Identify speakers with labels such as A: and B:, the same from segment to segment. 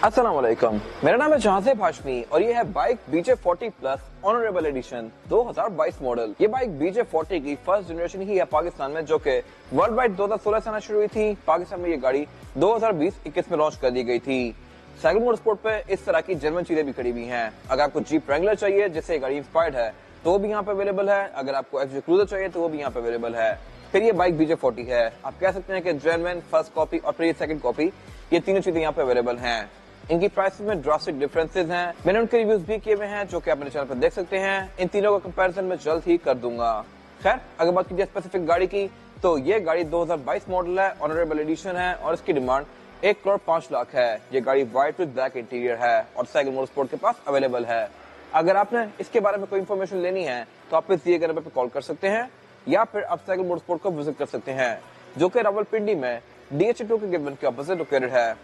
A: अस्सलाम वालेकुम, मेरा नाम है जहांसेब हाशमी और ये है bike BJ40 plus honourable edition 2022 model. ये बाइक BJ40 की फर्स्ट जनरेशन ही है पाकिस्तान में, जो कि वर्ल्ड वाइड 2016 से आना शुरू हुई थी। पाकिस्तान में ये गाड़ी 2020-21 में लॉन्च कर दी गई थी। साइकिल मोटरस्पोर्ट पे इस तरह की जर्मन चीजें भी खड़ी हुई हैं। अगर आपको जीप रेंगुलर चाहिए जिससे गाड़ी इंस्पायर्ड है तो वो भी यहाँ पे अवेलेबल है। अगर आपको एक्सजे क्रूजर चाहिए तो वो भी यहाँ पे अवेलेबल है। फिर ये बाइक BJ40 है। आप कह सकते हैं कि जेन्युइन फर्स्ट कॉपी और फिर सेकंड कॉपी, ये तीनों चीजें यहाँ पे अवेलेबल हैं। इनकी प्राइसेस में ड्रास्टिक डिफरेंसेस हैं। मैंने उनके रिव्यूज भी किए हुए हैं जो कि आप मेरे चैनल पर देख सकते हैं। इन तीनों का कंपैरिजन मैं जल्द ही कर दूंगा। खैर, अगर बात कीजिए स्पेसिफिक गाड़ी की तो ये गाड़ी 2022 मॉडल है, ऑनरेबल एडिशन है और इसकी डिमांड 1,05,00,000 है। ये गाड़ी व्हाइट विद ब्लैक इंटीरियर है और साइकिल मोटरस्पोर्ट के पास अवेलेबल है। अगर आपने इसके बारे में कोई इन्फॉर्मेशन लेनी है तो आप इस दिए गए नंबर पर कॉल कर सकते हैं या फिर आप साइकिल मोटरस्पोर्ट को विजिट कर सकते हैं, जो कि रावलपिंडी में DH2 के गिवन के ऑपोजिट लोकेटेड है।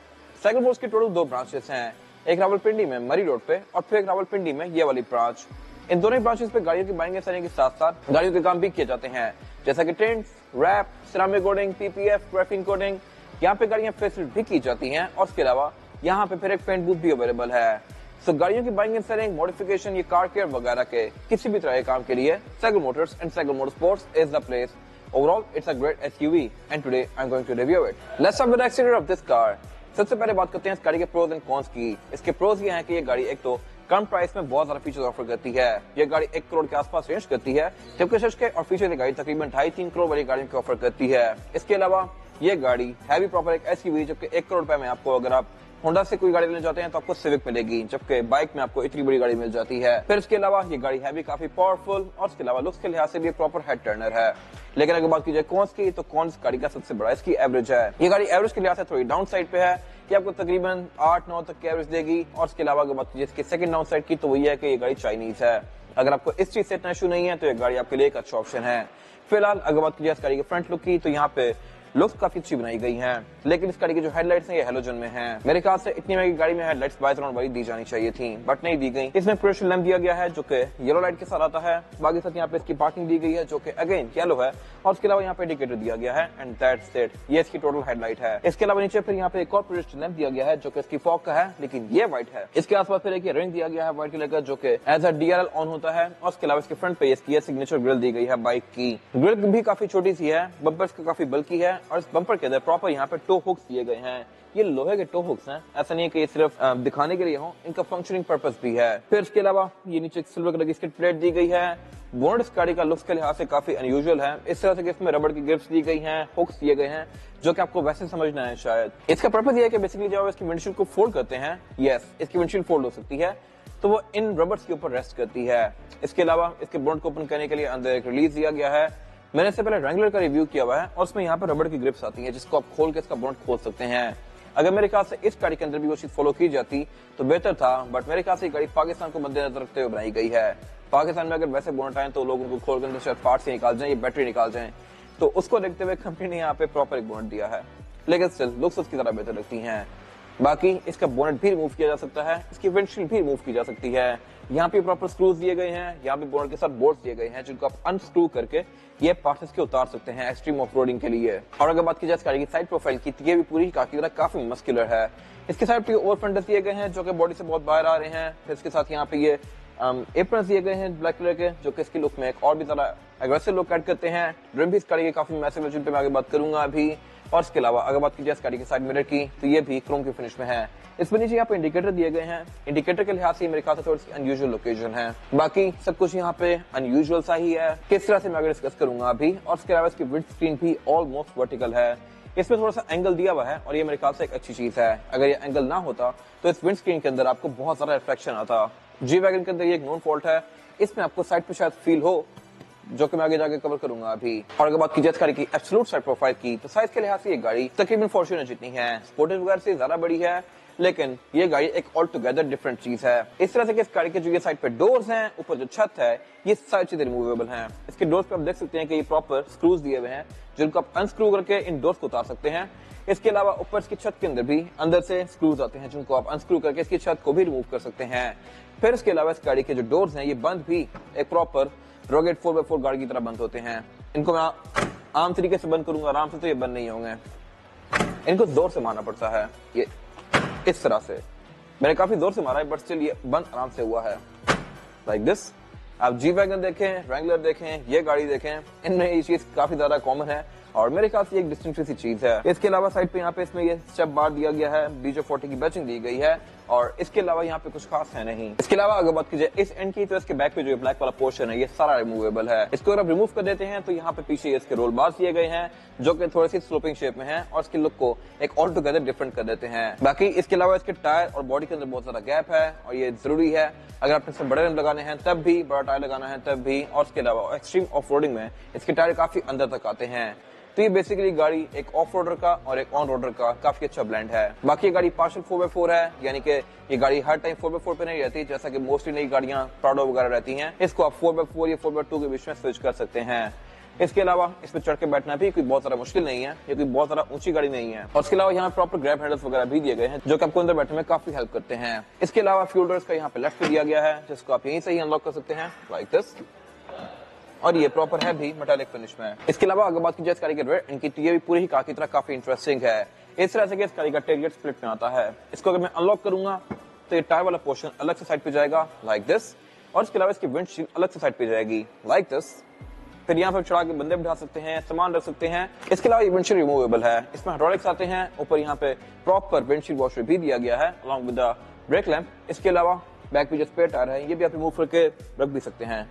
A: साइकिल मोटर्स के टोटल 2 ब्रांचेस हैं, एक रावलपिंडी में मरी रोड पे और फिर एक रावलपिंडी में ये वाली ब्रांच। इन दोनों ब्रांचेस पे गाड़ियों की बाइंग एंड सेलिंग के साथ साथ गाड़ियों के काम भी किए जाते हैं, जैसा कि tint, wrap, ceramic coating, PPF, graphene coating. यहाँ पे गाड़ियां फेसलिफ्ट भी की जाती हैं और इसके अलावा यहाँ पे फिर एक पेंट बूथ भी अवेलेबल है। तो गाड़ियों की बाइंग एंड सेलिंग, मॉडिफिकेशन, ये कार केयर वगैरह के किसी भी तरह के काम के लिए cycle Motors and cycle motorsports is the place. Overall, it's a great SUV and today I'm going to review it. Let's start with the exterior of this car. सबसे पहले बात करते हैं इस गाड़ी के प्रोज एंड कॉन्स की। इसके प्रोज ये हैं कि ये गाड़ी एक तो कम प्राइस में बहुत ज्यादा फीचर्स ऑफर करती है। ये गाड़ी 1 करोड़ के आसपास रेंज करती है, जबकि सच और फीचर गाड़ी तकरीबन 2.5-3 करोड़ वाली गाड़ियों की ऑफर करती है। इसके अलावा ये गाड़ी है भी प्रॉपर एक SUV, जबकि 1 करोड़ रुपए में आपको, अगर आप होंडा से कोई गाड़ी लेना चाहते हैं तो आपको सिविक मिलेगी, जबकि बाइक में आपको इतनी बड़ी गाड़ी मिल जाती है। फिर इसके अलावा ये गाड़ी है भी काफी पावरफुल और इसके अलावा लुक्स के लिहाज से भी प्रॉपर हेड टर्नर है। लेकिन अगर बात कीजिए कॉन्स की तो कॉन्स गाड़ी का सबसे बड़ा इसकी एवरेज है। ये गाड़ी एवरेज के लिहाज से थोड़ी डाउन साइड पे है कि आपको तकरीबन 8-9 तक की एवरेज देगी। और इसके अलावा अगर बात कीजिए इसकी सेकंड डाउन साइड की तो वही है कि ये गाड़ी चाइनीज है। अगर आपको इस चीज से इतना इशू नहीं है तो ये गाड़ी आपके लिए एक अच्छा ऑप्शन है। फिलहाल अगर बात कीजिए इस गाड़ी के फ्रंट लुक की तो यहाँ पे लुक्स काफी अच्छी बनाई गई हैं, लेकिन इस गाड़ी की जो हेडलाइट्स हैं ये हैलोजन में हैं। मेरे ख्याल से इतनी महंगी गाड़ी में हेडलाइट्स बाइज-राउंड वाली दी जानी चाहिए थी, बट नहीं दी गई। इसमें प्रोजेक्शन लैंप दिया गया है जो कि येलो लाइट के साथ आता है। बाकी साथ यहाँ पे इसकी पार्किंग दी गई है जो कि अगेन येलो है और उसके अलावा यहाँ पे इंडिकेटर दिया गया है एंड दैट्स इट। ये इसकी टोटल हेडलाइट है। इसके अलावा नीचे फिर यहाँ पे एक और प्रोजेक्शन लैंप दिया गया है जो कि इसकी फॉग का है, लेकिन ये व्हाइट है। इसके आसपास फिर एक रिंग दिया गया है व्हाइट कलर का जो कि एज अ DRL ऑन होता है। और इसके अलावा इसके फ्रंट पे इसकी सिग्नेचर ग्रिल दी गई है बाइक की। ग्रिल भी काफी छोटी सी है, बम्पर इसका काफी बल्कि है और इस बम्पर के अंदर प्रॉपर यहाँ पे टो हुक्स दिए गए हैं। ये लोहे के टो हुक्स हैं, ऐसा नहीं है कि ये सिर्फ दिखाने के लिए हो, इनका फंक्शनिंग पर्पस भी है। फिर इसके अलावा ये नीचे सिल्वर कलर की स्किड प्लेट दी गई है। बोनट इस गाड़ी का लुक्स के लिहाज से काफी अनयूजुअल है। इस तरह से कि इसमें रबड़ की ग्रिप्स दी गई हैं, हुक्स दिए गए हैं, जो कि आपको वैसे समझना है शायद। इसका पर्पस ये है कि बेसिकली जब आप इसकी विंडशील्ड को फोल्ड करते हैं, यस इसकी विंडशील्ड फोल्ड हो सकती है, तो वो इन रबर्स के ऊपर रेस्ट करती है। इसके अलावा इसके बोनट को ओपन करने के लिए अंदर एक रिलीज दिया गया है। मैंने इससे पहले रेंगुलर का रिव्यू किया हुआ है और उसमें यहाँ पर रबड़ की ग्रिप्स आती हैं जिसको आप खोल के इसका बोनट खोल सकते हैं। अगर मेरे ख्याल से इस गाड़ी के अंदर भी वो चीज फॉलो की जाती तो बेहतर था, बट मेरे ख्याल से गाड़ी पाकिस्तान को मद्देनजर रखते हुए बनाई गई है। पाकिस्तान में अगर वैसे बोनट आए तो लोग उनको खोल कर शायद पार्ट से निकाल जाए या बैटरी निकाल जाए, तो उसको देखते हुए कंपनी ने यहाँ पे प्रॉपर एक बोनट दिया है, लेकिन स्टिल लुक्स उसकी तरह बेहतर लगती हैं। बाकी इसका बोनट भी रिमूव किया जा सकता है, इसकी विंडशील्ड भी रिमूव की जा सकती है। यहाँ पे प्रॉपर स्क्रूज दिए गए हैं, यहाँ पे बोनट के साथ बोल्ट्स दिए गए हैं जिनको आप अनस्क्रू करके ये पार्ट्स के उतार सकते हैं एक्सट्रीम ऑफ रोडिंग के लिए। और अगर बात की जाए इस गाड़ी की साइड प्रोफाइल की तो ये भी पूरी कार की तरह काफी मस्कुलर है। इसके साइड पे ओवर फ्रंट दिए गए हैं जो कि बॉडी से बहुत बाहर आ रहे हैं। फिर इसके साथ यहाँ पे ये एप्रन्स दिए गए हैं ब्लैक कलर के, जो कि इसकी लुक में एक और भी ज्यादा एग्रेसिव लुक ऐड करते हैं। ड्रिम भी इस गाड़ी की काफी मैसिव है जिन पे मैं आगे बात करूंगा अभी। और इसके अलावा अगर बात की जाए इस गाड़ी के साइड मिरर की तो ये भी क्रोम की फिनिश में है। इसमें नीचे यहाँ पे इंडिकेटर दिए गए हैं। इंडिकेटर के लिहाज से मेरे ख्याल से थोड़ी सी अनयूजुअल लोकेशन है। बाकी सब कुछ यहाँ पे अनयूजुअल सा ही है, किस तरह से मैं आगे डिस्कस करूंगा अभी। और इसके अलावा इसकी विंड स्क्रीन भी ऑलमोस्ट वर्टिकल है। इसमें थोड़ा सा एंगल दिया हुआ है और ये मेरे ख्याल से एक अच्छी चीज है। अगर ये एंगल ना होता तो इस विंड स्क्रीन के अंदर आपको बहुत सारा रिफ्लेक्शन आता। जी वैगन के अंदर ये एक नोन फॉल्ट है, इसमें आपको साइड पे शायद फील हो, जो कि मैं आगे जाके कवर करूंगा अभी। और अगर बात की जाए इस गाड़ी की एब्सोल्यूट साइड प्रोफाइल की तो साइज के लिहाज से ये गाड़ी तकरीबन फॉर्च्यूनर जितनी है, स्पोर्टेज वगैरह से ज्यादा बड़ी है, लेकिन ये गाड़ी एक ऑल टुगेदर डिफरेंट चीज है। इस तरह से कि इस गाड़ी के जो ये साइड पे डोर्स हैं, ऊपर जो छत है, ये सारी चीजें रिमूवेबल हैं। इसके डोर्स पे आप देख सकते हैं कि ये प्रॉपर स्क्रूज दिए हुए हैं जिनको आप अनस्क्रू करके इन डोर्स को उतार सकते हैं। इसके अलावा ऊपर इसकी छत के अंदर भी अंदर से स्क्रूज आते हैं जिनको आप अनस्क्रू करके इसकी छत को भी रिमूव कर सकते हैं। फिर इसके अलावा इस गाड़ी के जो डोर्स हैं ये बंद भी एक प्रॉपर रॉकेट 4x4 गाड़ी की तरह बंद होते हैं। इनको मैं आम तरीके से बंद करूंगा आराम से तो ये बंद नहीं होंगे, इनको जोर से मारना पड़ता है ये इस तरह से। मैंने काफी जोर से मारा है, बट स्टिल ये बंद आराम से हुआ है, लाइक दिस। आप जी वैगन देखें, रैंगलर देखें, ये गाड़ी देखें, इनमें ये चीज काफी ज्यादा कॉमन है और मेरे ख्याल से एक डिस्टिंक्टिव सी चीज है। इसके अलावा साइड पे यहाँ पे इसमें ये स्टेप बार दिया गया है, BJ40 की बैचिंग दी गई है और इसके अलावा यहाँ पे कुछ खास है नहीं। इसके अलावा अगर बात कीजिए इस एंड की, तो इसके बैक पे जो ब्लैक वाला पोर्शन है ये सारा रिमूवेबल है। इसको अगर आप रिमूव कर देते हैं तो यहाँ पे पीछे इसके रोल बार्स दिए गए हैं जो कि थोड़ी सी स्लोपिंग शेप में है और इसके लुक को एक ऑल टुगेदर डिफरेंट कर देते हैं। बाकी इसके अलावा इसके टायर और बॉडी के अंदर बहुत सारा गैप है और ये जरूरी है अगर आपने इसमें बड़े रिम लगाने हैं तब भी, बड़ा टायर लगाना है तब भी। और इसके अलावा एक्सट्रीम ऑफ रोडिंग में इसके टायर काफी अंदर तक आते हैं। तो ये बेसिकली गाड़ी एक ऑफ रोडर का और एक ऑन रोडर का काफी अच्छा ब्लेंड है। बाकी ये गाड़ी पार्शियल 4x4 है, यानी कि ये गाड़ी हर टाइम 4x4 पे नहीं रहती, जैसा कि मोस्टली नई गाड़ियां प्राडो वगैरह रहती हैं। इसको आप 4x4 या 4x2 के बीच में स्विच कर सकते हैं। इसके अलावा इसमें चढ़ के बैठना भी कोई बहुत ज्यादा मुश्किल नहीं है, ये कोई बहुत ज्यादा ऊंची गाड़ी नहीं है। और इसके अलावा यहाँ प्रॉपर ग्रैब हैंडल्स वगैरह भी दिए गए हैं जो कि आपको अंदर बैठने में काफी हेल्प करते हैं। इसके अलावा फ्यूल डोर्स का यहाँ पे लेफ्ट पे दिया गया है जिसको आप यहीं से ही अनलॉक कर सकते हैं, लाइक दिस। और ये प्रॉपर है भी मेटालिक फिनिश में। इसके अलावा अगर बात की जाए इस गाड़ी के रेयर एंड की, ये भी पूरी ही कार की तरह काफी इंटरेस्टिंग है। इस तरह से कि इस गाड़ी का टेलगेट स्प्लिट में आता है। इसको अगर मैं अनलॉक करूंगा तो ये टायर वाला पोर्शन अलग से साइड पे जाएगा, लाइक दिस। और इसके अलावा इसकी विंडशील्ड अलग से साइड पे जाएगी, लाइक दिस। फिर यहाँ पर चढ़ा के बंदे बिठा सकते हैं, सामान रख सकते हैं। इसके अलावा ये विंडशील्ड रिमूवेबल है, इसमें हाइड्रोलिक्स आते हैं। ऊपर यहाँ पे प्रॉपर विंडशील्ड वॉशर भी दिया गया है along with the brake lamp. इसके अलावा बैक पे जो स्पेयर टायर है ये भी आप रिमूव करके रख भी सकते हैं।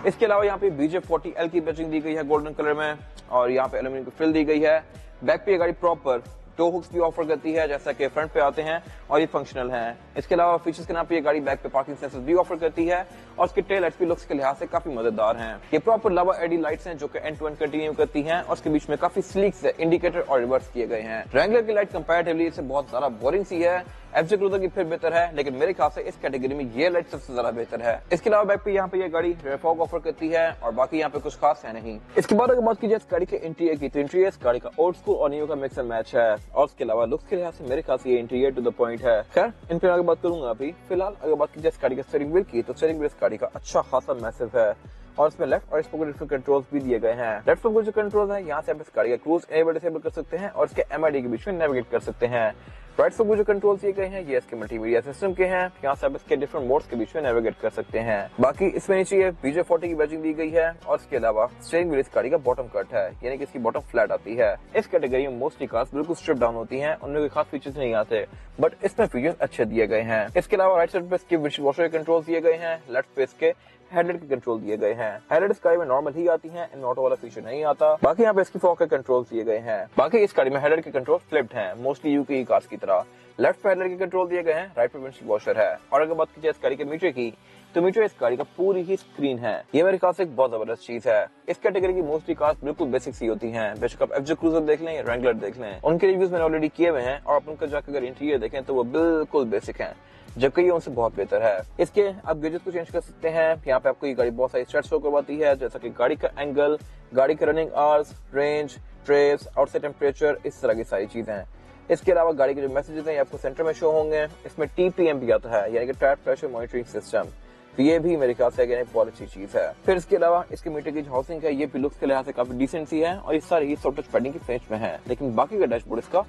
A: इसके अलावा यहाँ पे BJ40L की बैचिंग दी गई है गोल्डन कलर में और यहाँ पे एल्यूमिनियम की फिल दी गई है। बैक पे ये गाड़ी प्रॉपर टो हुक्स भी ऑफर करती है जैसा कि फ्रंट पे आते हैं और ये फंक्शनल है। इसके अलावा फीचर्स के नाम पे ये गाड़ी बैक पे पार्किंग सेंसर भी ऑफर करती है और इसके टेल लाइट्स भी लुक्स के लिहाज से काफी मददगार हैं। ये प्रॉपर लावा एलईडी लाइट्स हैं जो कि एंड टू एंड कंटिन्यू करती हैं और इसके बीच में काफी स्लीक से इंडिकेटर और रिवर्स किए गए हैं। रैंगलर की लाइट कंपैरेटिवली इससे बहुत ज्यादा बोरिंग सी है, एफजे क्रूजर की फिर बेहतर है, लेकिन मेरे ख्याल से इस कैटेगरी में ये लाइट सबसे ज्यादा बेहतर है। इसके अलावा बैक पे यहाँ पे ये गाड़ी रेयर फॉग ऑफर करती है और बाकी यहाँ पे कुछ खास है नहीं। इसके बाद अगर बात की जाए इस गाड़ी के इंटीरियर की, तो इंटीरियर इस गाड़ी का ओल्ड स्कूल और न्यू का मिक्स एंड मैच है और इसके अलावा लुक्स के लिहाज से मेरे ख्याल से ये इंटीरियर टू द पॉइंट है। खैर इन पे आगे बात करूंगा अभी। फिलहाल अगर बात की जाए इस गाड़ी के स्टीयरिंग व्हील की, तो स्टीयरिंग व्हील इस गाड़ी का अच्छा खासा मैसिव है और इसमें लेफ्ट और इस पर डिफरेंट कंट्रोल्स भी दिए गए हैं। लेफ्ट पर जो कंट्रोल है यहाँ से आप इस गाड़ी का क्रूज एनेबल डिसेबल कर सकते हैं और इसके MID के बीच में नेविगेट कर सकते हैं। राइट पर जो कंट्रोल्स दिए गए हैं ये इसके मल्टीमीडिया सिस्टम के हैं, यहाँ से आप इसके डिफरेंट मोड्स के बीच में नेविगेट कर सकते हैं। बाकी इसमें नीचे ये BJ40 की बैचिंग दी गई है और इसके अलावा स्टीयरिंग व्हील इस गाड़ी का बॉटम कट है, यानी कि इसकी बॉटम फ्लैट आती है। इस कैटेगरी में मोस्टली कार्स बिल्कुल स्ट्रिप डाउन होती हैं, उनमें कोई खास फीचर्स नहीं आते, बट इसमें फीचर्स अच्छे दिए गए हैं। इसके अलावा राइट साइड पे इसके विंडशील्ड वॉशर के कंट्रोल्स दिए गए हैं, लेफ्ट पे इसके हेडलाइट के कंट्रोल दिए गए हैं। हेडलाइट इस गाड़ी में नॉर्मल ही आती हैं, इनमें ऑटो वाला फीचर नहीं आता। बाकी यहाँ पे इसकी फॉग के कंट्रोल दिए गए हैं। बाकी इस गाड़ी में हेडलाइट के कंट्रोल फ्लिप्ड हैं, मोस्टली यूके कार्स की तरह। लेफ्ट पे हेडलाइट के कंट्रोल दिए गए हैं, राइट पे विंडशील्ड वॉशर है। और अगर बात की जाए इस गाड़ी के मीटर की, तो मीटर इस गाड़ी का पूरी ही स्क्रीन है। ये मेरे ख्याल से एक बहुत जबरदस्त चीज है। इस कैटेगरी की मोस्टली कार्स बिल्कुल बेसिक सी होती हैं, बेशक आप एफजे क्रूजर देख लें या रैंगलर देख लें, उनके रिव्यूज मैंने ऑलरेडी किए हुए हैं और आप उनका जाकर अगर इंटीरियर देखें तो वो बिल्कुल बेसिक हैं, जबकि ये उनसे बहुत बेहतर है। इसके आप गेजेस को चेंज कर सकते हैं। यहाँ पे आपको ये गाड़ी बहुत सारी स्टेट्स शो करवाती है, जैसा कि गाड़ी का एंगल, गाड़ी के running hours, range, trace, outside temperature, इस तरह की सारी चीजें। इसके अलावा गाड़ी के जो मैसेजेस हैं ये आपको सेंटर में शो होंगे। इसमें TPM भी आता है, यानी कि टायर प्रेशर मॉनिटरिंग सिस्टम, तो ये भी मेरे ख्याल से बहुत अच्छी चीज है। फिर इसके अलावा इसके मीटर की जो हाउसिंग है ये भी लुक्स के लिहाज से काफी डिसेंट सी है और ये सारी ही सॉफ्ट टच पैडिंग की फिनिश में है, लेकिन बाकी का डैशबोर्ड इसका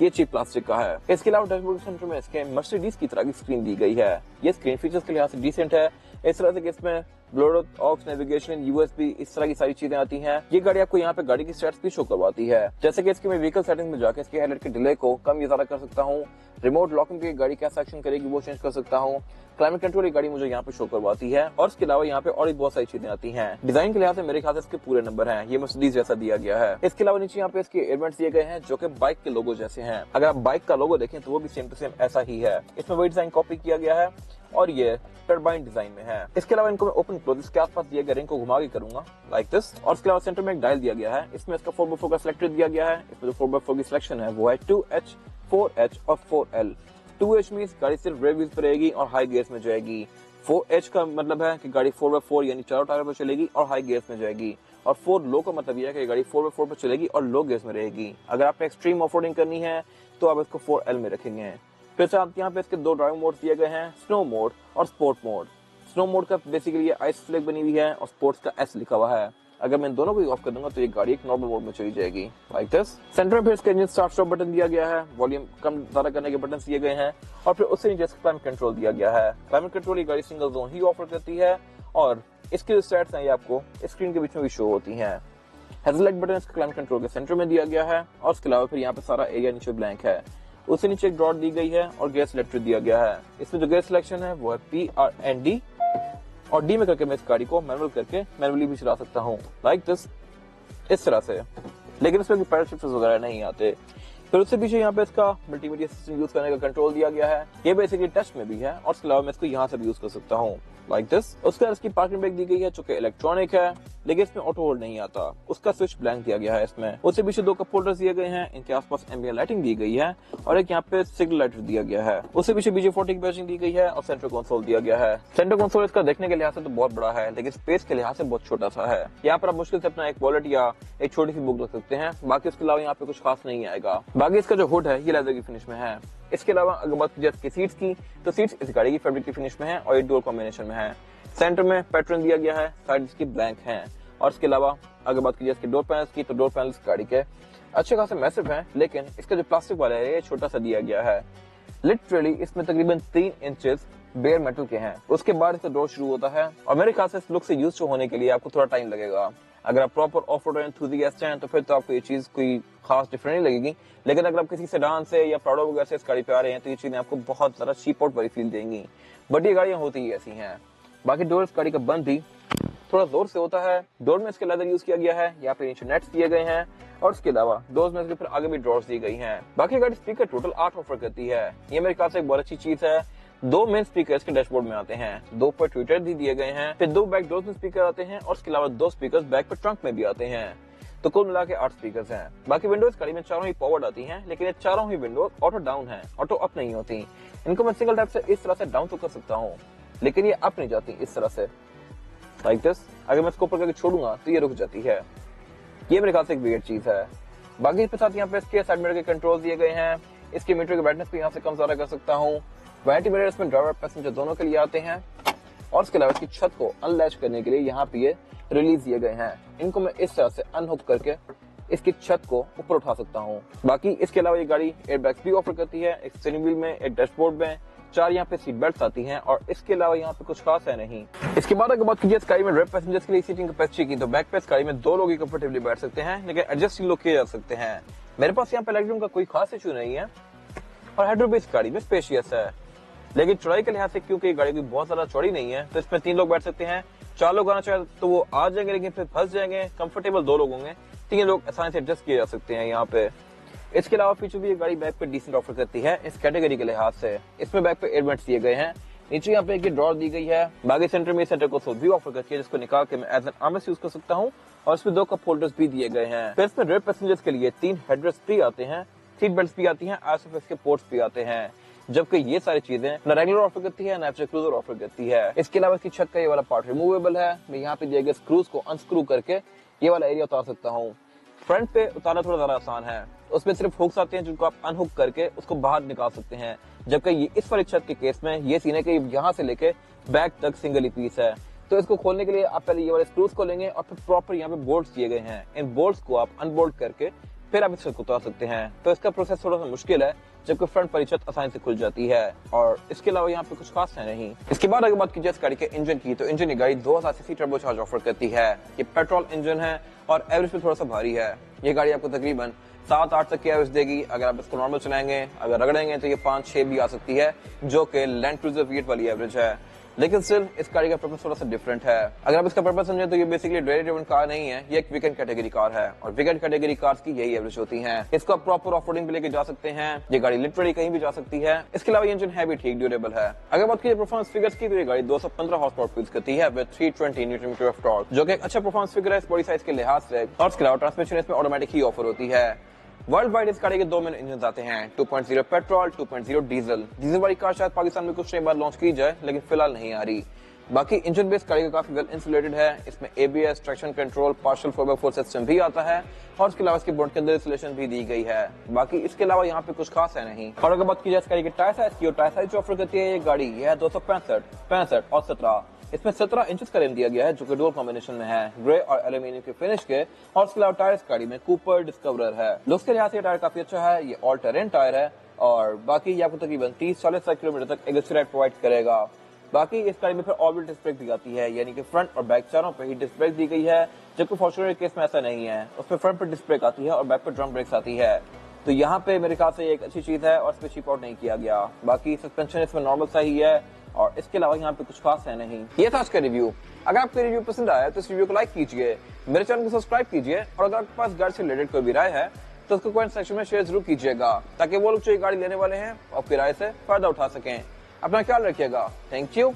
A: ये चीप प्लास्टिक का है। इसके अलावा डैशबोर्ड सेंटर में इसके मर्सिडीज की तरह की स्क्रीन दी गई है। ये स्क्रीन फीचर्स के लिहाज से डिसेंट है, इस तरह से कि इसमें ब्लूटूथ, ऑक्स, नेविगेशन, USB, इस तरह की सारी चीजें आती हैं। ये गाड़ी आपको यहाँ पे गाड़ी की स्टेट्स भी शो करवाती है, जैसे कि इसकी मैं व्हीकल सेटिंग में जाकर इसके हेडलाइट के डिले को कम या ज्यादा कर सकता हूँ। रिमोट लॉकिंग पे गाड़ी क्या सेक्शन करेगी वो चेंज कर सकता हूँ। क्लाइमेट कंट्रोल ये गाड़ी मुझे यहाँ पे शो करवाती है और इसके अलावा यहाँ पे और भी बहुत सारी चीजें आती हैं। डिजाइन के लिहाज से मेरे ख्याल से इसके पूरे नंबर हैं, ये मर्सिडीज जैसा दिया गया है। इसके अलावा नीचे यहाँ पे इसके एयरवेंट्स दिए गए हैं जो कि बाइक के लोगो जैसे हैं। अगर आप बाइक का लोगो देखें तो वो भी सेम टू सेम ऐसा ही है। इसमें वही डिजाइन कॉपी किया गया है और ये टर्बाइन डिजाइन में है। इसके अलावा इनको मैं ओपन क्लोज इसके आसपास दिए गए रिंग को घुमा के करूंगा, लाइक दिस। और इसके अलावा सेंटर में एक डायल दिया गया है, इसमें इसका 4x4 का सिलेक्टर दिया गया है। इसमें जो 4x4 की सिलेक्शन है वो है 2H, 4H और 4L। 2H मींस गाड़ी सिर्फ रेयर व्हील्स पर रहेगी और हाई गियर्स में जाएगी। 4H का मतलब है कि गाड़ी 4x4 यानी चारों टायर पर चलेगी और हाई गियर्स में जाएगी। और 4 लो का मतलब यह है कि गाड़ी 4x4 पर चलेगी और लो गियर्स में रहेगी। अगर आपने एक्सट्रीम ऑफ रोडिंग करनी है तो आप इसको 4L में रखेंगे। फिर से आप यहाँ पे इसके दो ड्राइविंग मोड दिए गए हैं, स्नो मोड और स्पोर्ट मोड। स्नो मोड का बेसिकली ये आइस फ्लैग बनी हुई है और स्पोर्ट्स का S लिखा हुआ है। अगर मैं इन दोनों को ऑफ कर दूंगा तो ये गाड़ी एक नॉर्मल मोड में चली जाएगी लाइक दिस। सेंटर में फिर इसका इंजन स्टार्ट स्टॉप बटन दिया गया है, वॉल्यूम कम ज्यादा करने के बटन दिए गए हैं और फिर उससे नीचे क्लाइमेट कंट्रोल दिया गया है। क्लाइमेट कंट्रोल ये गाड़ी सिंगल जोन ही ऑफर करती है और इसकी जो स्टैट्स हैं ये आपको स्क्रीन के बीच में भी शो होती हैं। हेडलाइट बटन इसका क्लाइमेट कंट्रोल के सेंटर में दिया गया है और उसके अलावा फिर यहाँ पे सारा एरिया नीचे ब्लैंक है। उससे नीचे एक डॉट दी गई है और गियर सिलेक्टर दिया गया है। इसमें जो गियर सिलेक्शन है वो है PRND और डी में करके मैं इस गाड़ी को मैनुअल करके मैनुअली भी चला सकता हूँ लाइक दिस, इस तरह से। लेकिन इसमें पैडल शिफ्टर्स वगैरह नहीं आते। फिर उससे पीछे यहाँ पे इसका मल्टीमीडिया सिस्टम यूज करने का कंट्रोल दिया गया है। ये बेसिकली टच में भी है और उसके अलावा मैं इसको यहाँ से भी यूज कर सकता हूँ लाइक दिस। उसके बाद इसकी पार्किंग ब्रेक दी गई है जो कि इलेक्ट्रॉनिक है, लेकिन इसमें ऑटो होल्ड नहीं आता। उसका स्विच ब्लैंक दिया गया है इसमें। उससे पीछे 2 कप होल्डर्स दिए गए हैं, इनके आसपास एम्बिएंट लाइटिंग दी गई है और एक यहाँ पे सिग्नल लाइट दिया गया है। उससे पीछे BJ40 की बैजिंग दी गई है और सेंटर कंसोल दिया गया है। सेंटर कंसोल इसका देखने के लिहाज से तो बहुत बड़ा है, लेकिन स्पेस के लिहाज से बहुत छोटा सा है। यहाँ पर आप मुश्किल से अपना एक वॉलेट या एक छोटी सी बुक रख सकते हैं, बाकी उसके अलावा यहाँ पे कुछ खास नहीं आएगा। बाकी इसका जो हुड है ये लेदर की फिनिश में है। इसके अलावा अगर बात की जाए इसकी सीट्स की, तो सीट्स इस गाड़ी की फैब्रिक की फिनिश में है और ये डुअल कॉम्बिनेशन में है। सेंटर में पैटर्न दिया गया है, साइड इसकी ब्लैंक है और इसके अलावा अगर बात की जाए इसके डोर पैनल्स की, तो डोर पैनल्स गाड़ी के अच्छे खासे मैसिव हैं, लेकिन इसका जो प्लास्टिक वाला है ये छोटा सा दिया गया है। लिटरली इसमें तकरीबन 3 इंचेस बेयर मेटल के हैं। उसके बाद इसका डोर शुरू होता है और मेरे ख्याल से इस लुक से यूज होने के लिए आपको थोड़ा टाइम लगेगा। अगर आप प्रॉपर ऑफ रोड एंथुसियास्ट हैं तो फिर तो आपको ये चीज कोई खास डिफरेंट नहीं लगेगी, लेकिन अगर आप किसी सेडान से या प्राडो वगैरह से इस गाड़ी पे आ रहे हैं तो ये चीजें आपको बहुत ज्यादा चीप आउट वाली फील देंगी। बट ये गाड़ियां होती ही ऐसी हैं। बाकी डोर इस गाड़ी का बंद भी थोड़ा जोर से होता है। डोर में इसके लेदर यूज किया गया है, यहाँ पे नीचे नेट्स दिए गए हैं और उसके अलावा डोर्स में फिर आगे भी ड्रॉर्स दी गई हैं। बाकी गाड़ी स्पीकर टोटल 8 ऑफर करती है। ये मेरे ख्याल से एक बहुत अच्छी चीज है। 2 मेन स्पीकर के डैशबोर्ड में आते हैं, 2 पर ट्विटर भी दिए गए हैं, फिर 2 बैक डोर्स में स्पीकर आते हैं और उसके अलावा 2 स्पीकर बैक पर ट्रंक में भी आते हैं। तो कुल मिला के 8 स्पीकर हैं। बाकी विंडोज गाड़ी में चारों ही पावर्ड आती हैं, लेकिन ये चारों ही विंडो ऑटो डाउन है, ऑटो अप नहीं होती। इनको मैं सिंगल टैप से इस तरह से डाउन तो कर सकता हूँ, लेकिन ये अप नहीं जाती इस तरह से लाइक दिस। अगर मैं इसको ऊपर करके छोड़ूंगा तो ये रुक जाती है। ये मेरे ख्याल से एक वियर्ड चीज है। बाकी इसके साथ यहाँ पे इसके साइड मिरर के कंट्रोल दिए गए हैं। इसके मीटर के ब्राइटनेस को यहाँ से कम ज्यादा कर सकता हूँ। वैनिटी मिरर इसमें ड्राइवर पैसेंजर दोनों के लिए आते हैं और इसके अलावा इसकी छत को अनलैच करने के लिए यहाँ पे ये रिलीज दिए गए हैं। इनको मैं इस तरह से अनहुक करके इसकी छत को ऊपर उठा सकता हूँ। बाकी इसके अलावा ये गाड़ी एयरबैग्स भी ऑफर करती है, एक स्टीयरिंग व्हील में, एक डैशबोर्ड में, 4 यहाँ पे सीट बेल्ट आती हैं और इसके अलावा यहाँ पे कुछ खास है नहीं। इसके बाद अगर बात कीजिए इस गाड़ी में रेयर पैसेंजर्स के लिए सीटिंग कैपेसिटी की, तो बैक पे इस गाड़ी में 2 लोग ही कंफर्टेबली बैठ सकते हैं, लेकिन एडजस्टिंग लोग किए जा सकते हैं। मेरे पास यहाँ पे लेग रूम का कोई खास इशू नहीं है और हेडरूम भी इस गाड़ी में स्पेशियस है, लेकिन चौड़ाई के लिहाज से क्योंकि ये गाड़ी बहुत ज्यादा चौड़ी नहीं है तो इसमें 3 लोग बैठ सकते हैं। 4 लोग आना चाहे तो वो आ जाएंगे, लेकिन फिर फंस जाएंगे। कंफर्टेबल 2 लोग होंगे, 3 लोग आसानी से एडजस्ट किए जा सकते हैं यहाँ पे। इसके अलावा फीचर भी ये गाड़ी बैक पे डिसेंट ऑफर करती है इस कैटेगरी के लिहाज से। इसमें बैक पे एयरवेंट्स दिए गए हैं, नीचे यहाँ पे एक ड्रॉर दी गई है। बाकी सेंटर में सेंटर को भी ऑफर करती है, जिसको निकाल के मैं एज एन आर्मरेस्ट यूज कर सकता हूँ और इसमें 2 कप होल्डर्स भी दिए गए हैं। फिर इसमें रेयर पैसेंजर्स के लिए 3 हेडरेस्ट भी आते हैं, सीट बेल्ट भी आती हैं, आईएसओएस के पोर्ट्स भी आते हैं, जबकि ये सारी चीजें ना रेगुलर ऑफर करती है ना एफजे क्रूजर ऑफर करती है। इसके अलावा इसकी छत का ये वाला पार्ट रिमूवेबल है। मैं यहाँ पे दिए गए स्क्रूज को अनस्क्रू करके ये वाला एरिया उतार सकता हूँ। फ्रंट पे उतारना थोड़ा ज्यादा आसान है, उसमें सिर्फ हुक्स आते हैं जिनको आप अनहुक करके उसको बाहर निकाल सकते हैं, जबकि ये इस वाली छत के केस में ये सीने के यहाँ से लेके बैक तक सिंगल ही पीस है। तो इसको खोलने के लिए आप पहले ये वाले स्क्रूज खोलेंगे और फिर प्रॉपर यहाँ पे बोल्ट्स दिए गए हैं। इन बोल्ट्स को आप अनबोल्ट करके फिर आप इसको उतार सकते हैं। तो इसका प्रोसेस थोड़ा सा मुश्किल है, जबकि फ्रंट वाली छत आसानी से खुल जाती है और इसके अलावा यहाँ पे कुछ खास है नहीं। इसके बाद अगर बात की जाए इस गाड़ी के इंजन की, तो इंजन ये गाड़ी 2000 सीसी टर्बोचार्ज ऑफर करती है। ये पेट्रोल इंजन है और एवरेज पे थोड़ा सा भारी है। ये गाड़ी आपको तकरीबन 7-8 तक की एवरेज देगी। अगर आप इसको नॉर्मल चलाएंगे, अगर रगड़ेंगे तो ये 5-6 भी आ सकती है, जो कि लैंड क्रूजर V8 वाली एवरेज है। लेकिन स्टिल इस गाड़ी का पर्पस थोड़ा सा डिफरेंट है। अगर आप इसका पर्पस समझे तो ये बेसिकली डेली ड्रिवन कार नहीं है, ये एक वीकेंड कैटेगरी कार है और वीकेंड कैटेगरी कार्स की यही एवरेज होती है। इसको आप प्रॉपर ऑफ रोडिंग पे लेके जा सकते हैं। ये गाड़ी लिटरली कहीं भी जा सकती है। इसके अलावा ये इंजन है भी ठीक ड्यूरेबल है। अगर बात कीजिए परफॉर्मेंस फिगर्स की, तो ये गाड़ी 215 हॉर्स पावर प्रोड्यूस करती है with 320 newton metre of torque, जो कि एक अच्छा परफॉर्मेंस फिगर है इस बॉडी साइज के लिहाज से। और इसके अलावा ट्रांसमिशन इसमें ऑटोमेटिक ही ऑफर होती है। वर्ल्ड वाइड इस गाड़ी के 2 मेन इंजन आते हैं, 2.0 पेट्रोल, 2.0 डीजल। डीजल वाली कार शायद पाकिस्तान में कुछ टाइम बाद लॉन्च की जाए, लेकिन फिलहाल नहीं आ रही। बाकी इंजन बेस गाड़ी का काफी वेल इंसुलेटेड है। इसमें ABS, traction control, partial 4x4 system भी आता है और इसके अलावा इसके बोर्ड के अंदर इंसुलेशन भी दी गई है। बाकी इसके अलावा यहाँ पे कुछ खास है नहीं। और अगर बात की जाए इस गाड़ी के टायर साइज की, टायर साइज जो ऑफर करती है ये गाड़ी, यह 265, 65 और 17 इसमें 17 इंच का रिम दिया गया है जो कि डुअल कॉम्बिनेशन में है, ग्रे और एल्यूमिनियम के फिनिश के। और इसके अलावा टायर गाड़ी में कूपर डिस्कवरर है। लुक्स के लिहाज से टायर काफी अच्छा है, ये ऑल टेरेन टायर है और बाकी ये आपको तकरीबन 30-40 किलोमीटर तक एग्जिस्ट राइड प्रोवाइड करेगा। बाकी इस गाड़ी में फिर ऑल डिस्क ब्रेक दी जाती है, यानी कि फ्रंट और बैक चारों पे ही डिस्क ब्रेक दी गई है, जबकि फॉर्च्यूनर केस में ऐसा नहीं है। उसमें फ्रंट पर डिस्क ब्रेक आती है और बैक पर ड्रम ब्रेक्स आती है। तो यहाँ पे मेरे ख्याल से एक अच्छी चीज है और इसमें चिप आउट नहीं किया गया। बाकी सस्पेंशन इसमें नॉर्मल सा ही है और इसके अलावा यहाँ पे कुछ खास है नहीं। ये था आज का रिव्यू। अगर आपको रिव्यू पसंद आया तो इस रिव्यू को लाइक कीजिए, मेरे चैनल को सब्सक्राइब कीजिए और अगर आपके पास गाड़ी से रिलेटेड कोई भी राय है तो उसको कमेंट सेक्शन में शेयर जरूर कीजिएगा, ताकि वो लोग जो गाड़ी लेने वाले हैं आपकी राय से फायदा उठा सकें। अपना ख्याल रखिएगा। Thank you.